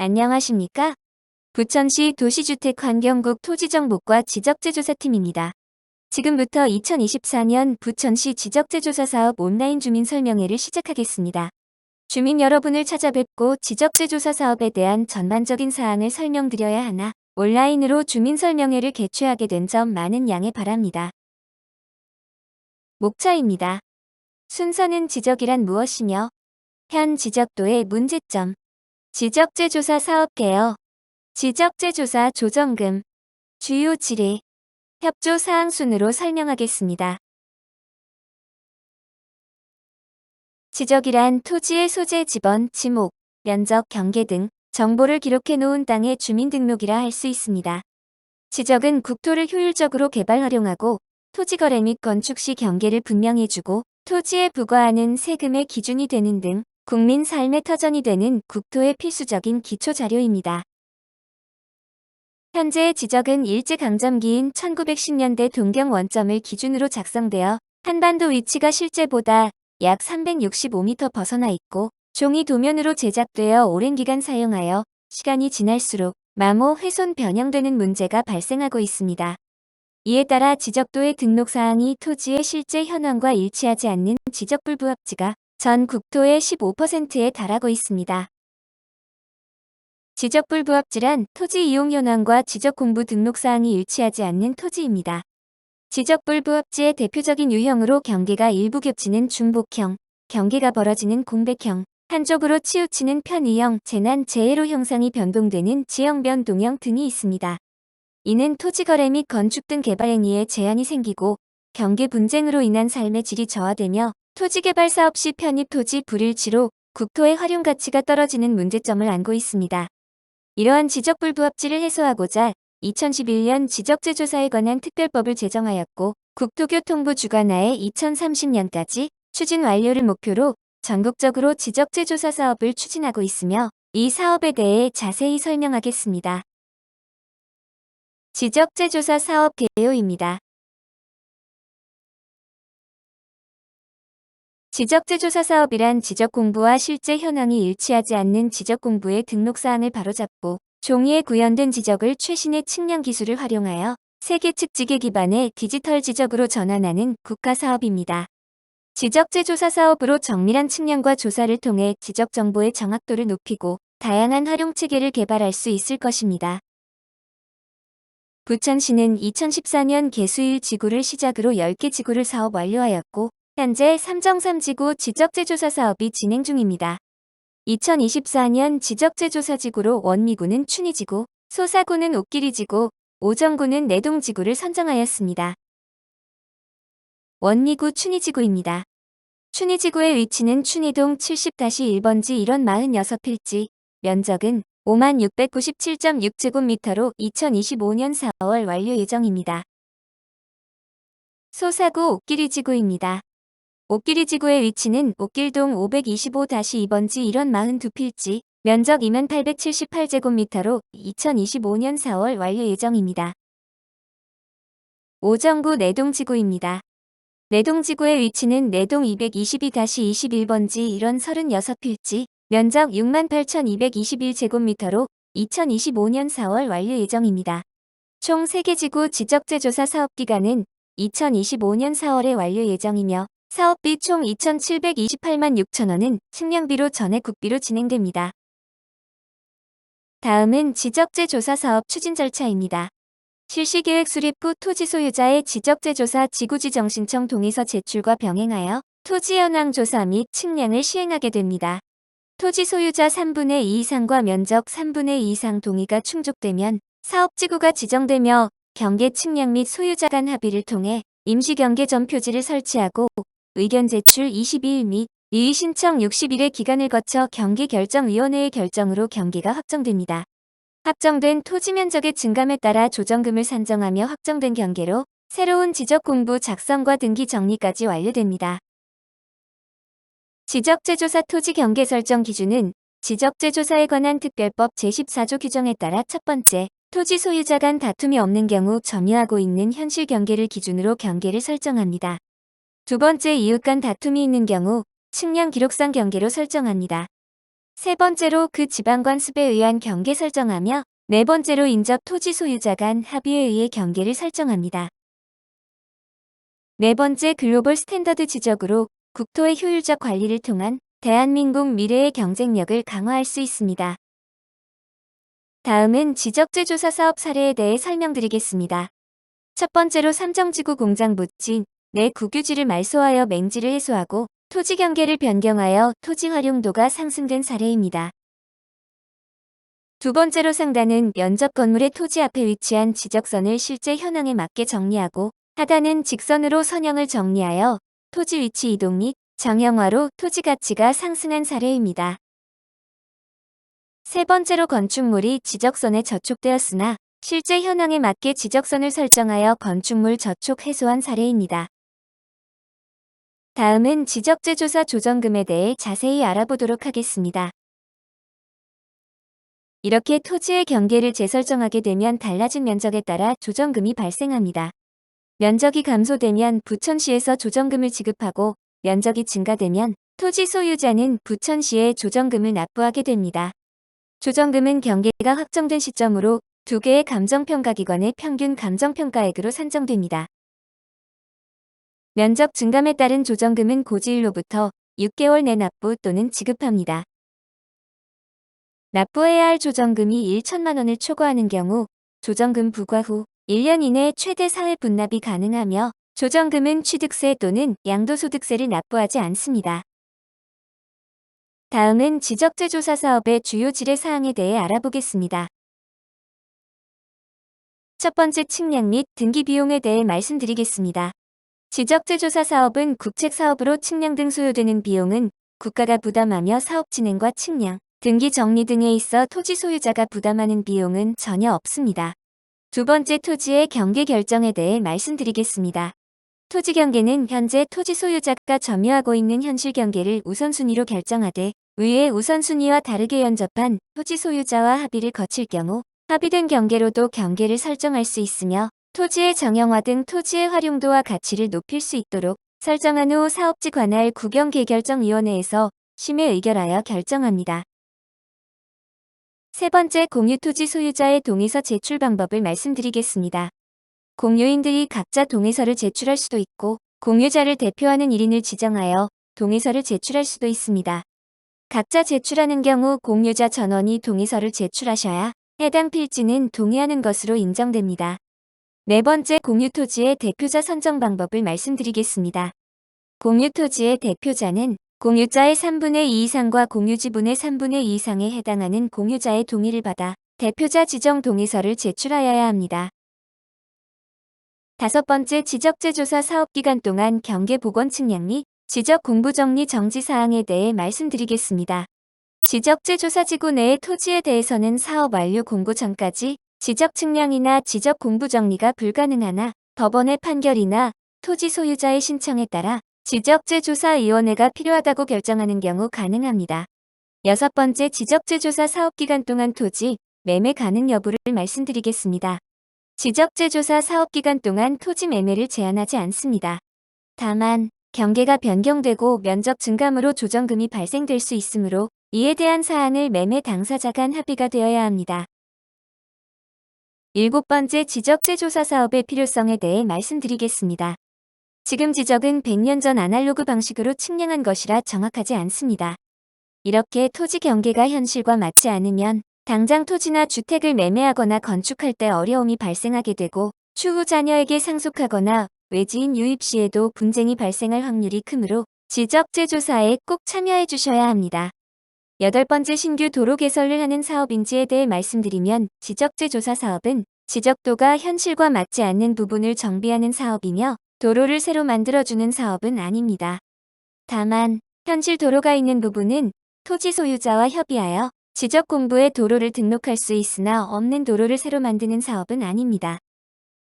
안녕하십니까? 부천시 도시주택환경국 토지정보과 지적재조사팀입니다. 지금부터 2024년 부천시 지적재조사사업 온라인 주민설명회를 시작하겠습니다. 주민 여러분을 찾아뵙고 지적재조사 사업에 대한 전반적인 사항을 설명드려야 하나 온라인으로 주민설명회를 개최하게 된 점 많은 양해 바랍니다. 목차입니다. 순서는 지적이란 무엇이며 현 지적도의 문제점, 지적재조사 사업 개요, 지적재조사 조정금, 주요 질의, 협조 사항 순으로 설명하겠습니다. 지적이란 토지의 소재 지번, 지목, 면적, 경계 등 정보를 기록해 놓은 땅의 주민등록이라 할 수 있습니다. 지적은 국토를 효율적으로 개발 활용하고 토지 거래 및 건축 시 경계를 분명히 해주고 토지에 부과하는 세금의 기준이 되는 등 국민 삶의 터전이 되는 국토의 필수적인 기초 자료입니다. 현재의 지적은 일제강점기인 1910년대 동경 원점을 기준으로 작성되어 한반도 위치가 실제보다 약 365m 벗어나 있고 종이 도면으로 제작되어 오랜 기간 사용하여 시간이 지날수록 마모, 훼손, 변형되는 문제가 발생하고 있습니다. 이에 따라 지적도의 등록사항이 토지의 실제 현황과 일치하지 않는 지적불부합지가 전 국토의 15%에 달하고 있습니다. 지적불부합지란 토지 이용 현황과 지적공부 등록사항이 일치하지 않는 토지입니다. 지적불부합지의 대표적인 유형으로 경계가 일부 겹치는 중복형, 경계가 벌어지는 공백형, 한쪽으로 치우치는 편의형, 재난, 재해로 형상이 변동되는 지형변동형 등이 있습니다. 이는 토지거래 및 건축 등 개발 행위에 제한이 생기고 경계 분쟁으로 인한 삶의 질이 저하되며 토지개발 사업 시 편입 토지 불일치로 국토의 활용 가치가 떨어지는 문제점을 안고 있습니다. 이러한 지적불부합지를 해소하고자 2011년 지적재조사에 관한 특별법을 제정하였고 국토교통부 주관하에 2030년까지 추진 완료를 목표로 전국적으로 지적재조사 사업을 추진하고 있으며 이 사업에 대해 자세히 설명하겠습니다. 지적재조사 사업 개요입니다. 지적재조사 사업이란 지적공부와 실제 현황이 일치하지 않는 지적공부의 등록사항을 바로잡고 종이에 구현된 지적을 최신의 측량 기술을 활용하여 세계 측지계 기반의 디지털 지적으로 전환하는 국가사업입니다. 지적재조사 사업으로 정밀한 측량과 조사를 통해 지적 정보의 정확도를 높이고 다양한 활용 체계를 개발할 수 있을 것입니다. 부천시는 2014년 개수일 지구를 시작으로 10개 지구를 사업 완료하였고 현재 삼정삼지구 지적재조사 사업이 진행 중입니다. 2024년 지적재조사지구로 원미구는 춘희지구, 소사구는 옥길이지구, 오정구는 내동지구를 선정하였습니다. 원미구 춘희지구입니다. 춘희지구의 위치는 춘희동 70-1번지 1원 46필지, 면적은 5697.6제곱미터로 2025년 4월 완료 예정입니다. 소사구 옥길이지구입니다. 옥길이지구의 위치는 옥길동 525-2번지 1원 42필지, 면적 2878제곱미터로 2025년 4월 완료 예정입니다. 오정구 내동지구입니다. 내동지구의 위치는 내동 222-21번지 1원 36필지, 면적 68,221제곱미터로 2025년 4월 완료 예정입니다. 총 3개 지구 지적재조사 사업기간은 2025년 4월에 완료 예정이며 사업비 총 2,728만 6천원은 측량비로 전액 국비로 진행됩니다. 다음은 지적재조사 사업 추진 절차입니다. 실시계획 수립 후 토지 소유자의 지적재조사 지구지정신청 동의서 제출과 병행하여 토지 현황 조사 및 측량을 시행하게 됩니다. 토지 소유자 3분의 2 이상과 면적 3분의 2 이상 동의가 충족되면 사업지구가 지정되며 경계 측량 및 소유자 간 합의를 통해 임시경계점 표지를 설치하고 의견 제출 22일 및 이의 신청 60일의 기간을 거쳐 경계결정위원회의 결정으로 경계가 확정됩니다. 확정된 토지 면적의 증감에 따라 조정금을 산정하며 확정된 경계로 새로운 지적공부 작성과 등기 정리까지 완료됩니다. 지적재조사 토지 경계 설정 기준은 지적재조사에 관한 특별법 제14조 규정에 따라 첫 번째, 토지 소유자 간 다툼이 없는 경우 점유하고 있는 현실 경계를 기준으로 경계를 설정합니다. 두 번째, 이웃 간 다툼이 있는 경우 측량 기록상 경계로 설정합니다. 세 번째로 그 지방관습에 의한 경계 설정하며 네 번째로 인접 토지 소유자 간 합의에 의해 경계를 설정합니다. 네 번째 글로벌 스탠더드 지적으로 국토의 효율적 관리를 통한 대한민국 미래의 경쟁력을 강화할 수 있습니다. 다음은 지적재조사 사업 사례에 대해 설명드리겠습니다. 첫 번째로 삼정지구 공장 부지 내 국유지를 말소하여 맹지를 해소하고 토지 경계를 변경하여 토지 활용도가 상승된 사례입니다. 두 번째로 상단은 면적 건물의 토지 앞에 위치한 지적선을 실제 현황에 맞게 정리하고 하단은 직선으로 선형을 정리하여 토지 위치 이동 및 정형화로 토지 가치가 상승한 사례입니다. 세 번째로 건축물이 지적선에 저촉되었으나 실제 현황에 맞게 지적선을 설정하여 건축물 저촉 해소한 사례입니다. 다음은 지적재조사 조정금에 대해 자세히 알아보도록 하겠습니다. 이렇게 토지의 경계를 재설정하게 되면 달라진 면적에 따라 조정금이 발생합니다. 면적이 감소되면 부천시에서 조정금을 지급하고 면적이 증가되면 토지 소유자는 부천시에 조정금을 납부하게 됩니다. 조정금은 경계가 확정된 시점으로 두 개의 감정평가기관의 평균 감정평가액으로 산정됩니다. 면적 증감에 따른 조정금은 고지일로부터 6개월 내 납부 또는 지급합니다. 납부해야 할 조정금이 1천만 원을 초과하는 경우 조정금 부과 후 1년 이내에 최대 4회 분납이 가능하며 조정금은 취득세 또는 양도소득세를 납부하지 않습니다. 다음은 지적재조사 사업의 주요 지뢰 사항에 대해 알아보겠습니다. 첫 번째 측량 및 등기 비용에 대해 말씀드리겠습니다. 지적재조사 사업은 국책사업으로 측량 등 소요되는 비용은 국가가 부담하며 사업 진행과 측량, 등기 정리 등에 있어 토지 소유자가 부담하는 비용은 전혀 없습니다. 두 번째 토지의 경계 결정에 대해 말씀드리겠습니다. 토지 경계는 현재 토지 소유자가 점유하고 있는 현실 경계를 우선순위로 결정하되 위의 우선순위와 다르게 연접한 토지 소유자와 합의를 거칠 경우 합의된 경계로도 경계를 설정할 수 있으며 토지의 정형화 등 토지의 활용도와 가치를 높일 수 있도록 설정한 후 사업지 관할 구경계결정위원회에서 심의 의결하여 결정합니다. 세 번째 공유토지 소유자의 동의서 제출 방법을 말씀드리겠습니다. 공유인들이 각자 동의서를 제출할 수도 있고 공유자를 대표하는 1인을 지정하여 동의서를 제출할 수도 있습니다. 각자 제출하는 경우 공유자 전원이 동의서를 제출하셔야 해당 필지는 동의하는 것으로 인정됩니다. 네 번째 공유토지의 대표자 선정 방법을 말씀드리겠습니다. 공유토지의 대표자는 공유자의 3분의 2 이상과 공유지분의 3분의 2 이상에 해당하는 공유자의 동의를 받아 대표자 지정 동의서를 제출하여야 합니다. 다섯 번째 지적재조사 사업기간 동안 경계복원 측량 및 지적 공부정리 정지 사항에 대해 말씀드리겠습니다. 지적재조사지구 내의 토지에 대해서는 사업 완료 공고 전까지 지적 측량이나 지적 공부정리가 불가능하나 법원의 판결이나 토지 소유자의 신청에 따라 지적재조사위원회가 필요하다고 결정하는 경우 가능합니다. 여섯 번째 지적재조사 사업기간 동안 토지 매매 가능 여부를 말씀드리겠습니다. 지적재조사 사업기간 동안 토지 매매를 제한하지 않습니다. 다만 경계가 변경되고 면적 증감으로 조정금이 발생될 수 있으므로 이에 대한 사안을 매매 당사자 간 합의가 되어야 합니다. 일곱 번째 지적재조사 사업의 필요성에 대해 말씀드리겠습니다. 지금 지적은 100년 전 아날로그 방식으로 측량한 것이라 정확하지 않습니다. 이렇게 토지 경계가 현실과 맞지 않으면 당장 토지나 주택을 매매하거나 건축할 때 어려움이 발생하게 되고 추후 자녀에게 상속하거나 외지인 유입 시에도 분쟁이 발생할 확률이 크므로 지적재조사에 꼭 참여해 주셔야 합니다. 여덟 번째 신규 도로 개설을 하는 사업인지에 대해 말씀드리면 지적재조사 사업은 지적도가 현실과 맞지 않는 부분을 정비하는 사업이며 도로를 새로 만들어주는 사업은 아닙니다. 다만 현실 도로가 있는 부분은 토지 소유자와 협의하여 지적 공부에 도로를 등록할 수 있으나 없는 도로를 새로 만드는 사업은 아닙니다.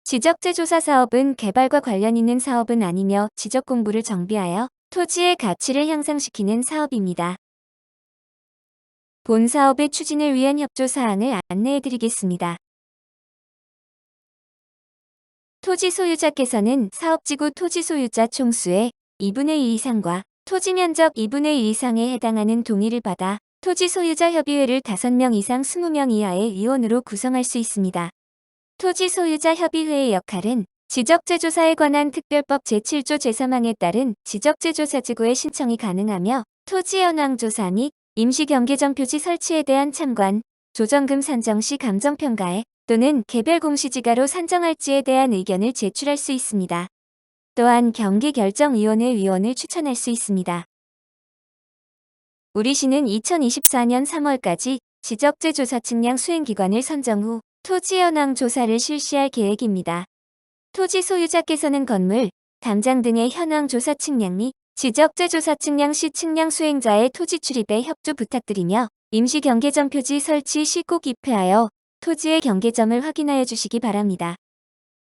지적재조사 사업은 개발과 관련 있는 사업은 아니며 지적 공부를 정비하여 토지의 가치를 향상시키는 사업입니다. 본 사업의 추진을 위한 협조 사항을 안내해 드리겠습니다. 토지 소유자께서는 사업지구 토지 소유자 총수의 2분의 2 이상과 토지 면적 2분의 1 이상에 해당하는 동의를 받아 토지 소유자 협의회를 5명 이상 20명 이하의 위원으로 구성할 수 있습니다. 토지 소유자 협의회의 역할은 지적재조사에 관한 특별법 제7조 제3항에 따른 지적재조사지구의 신청이 가능하며 토지 현황 조사 및 임시경계점 표지 설치에 대한 참관, 조정금 산정 시 감정평가에 또는 개별 공시지가로 산정할지에 대한 의견을 제출할 수 있습니다. 또한 경기결정위원회 위원을 추천할 수 있습니다. 우리시는 2024년 3월까지 지적재조사 측량 수행기관을 선정 후 토지 현황 조사를 실시할 계획입니다. 토지 소유자께서는 건물, 담장 등의 현황 조사 측량 및 지적재조사 측량 시 측량 수행자의 토지 출입에 협조 부탁드리며 임시 경계점 표지 설치 시 꼭 입회하여 토지의 경계점을 확인하여 주시기 바랍니다.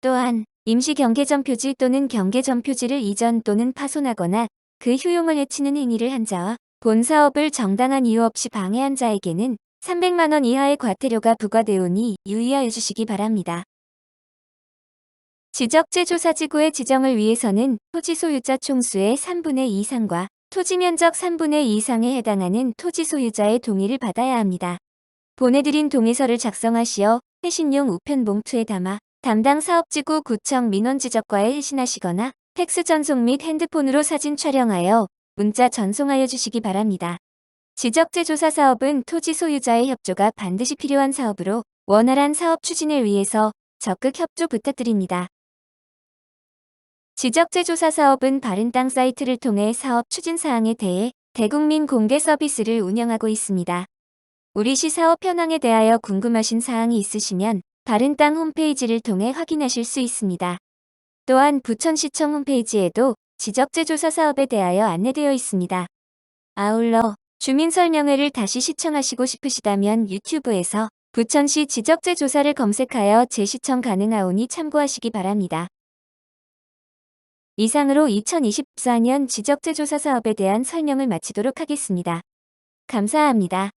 또한 임시 경계점 표지 또는 경계점 표지를 이전 또는 파손하거나 그 효용을 해치는 행위를 한 자와 본 사업을 정당한 이유 없이 방해한 자에게는 300만 원 이하의 과태료가 부과되오니 유의하여 주시기 바랍니다. 지적재조사지구의 지정을 위해서는 토지 소유자 총수의 3분의 2 이상과 토지 면적 3분의 2 이상에 해당하는 토지 소유자의 동의를 받아야 합니다. 보내드린 동의서를 작성하시어 회신용 우편 봉투에 담아 담당 사업지구 구청 민원지적과에 회신하시거나 팩스 전송 및 핸드폰으로 사진 촬영하여 문자 전송하여 주시기 바랍니다. 지적재조사 사업은 토지 소유자의 협조가 반드시 필요한 사업으로 원활한 사업 추진을 위해서 적극 협조 부탁드립니다. 지적재조사 사업은 바른땅 사이트를 통해 사업 추진 사항에 대해 대국민 공개 서비스를 운영하고 있습니다. 우리시 사업 현황에 대하여 궁금하신 사항이 있으시면 바른땅 홈페이지를 통해 확인하실 수 있습니다. 또한 부천시청 홈페이지에도 지적재조사 사업에 대하여 안내되어 있습니다. 아울러 주민설명회를 다시 시청하시고 싶으시다면 유튜브에서 부천시 지적재조사를 검색하여 재시청 가능하오니 참고하시기 바랍니다. 이상으로 2024년 지적재조사 사업에 대한 설명을 마치도록 하겠습니다. 감사합니다.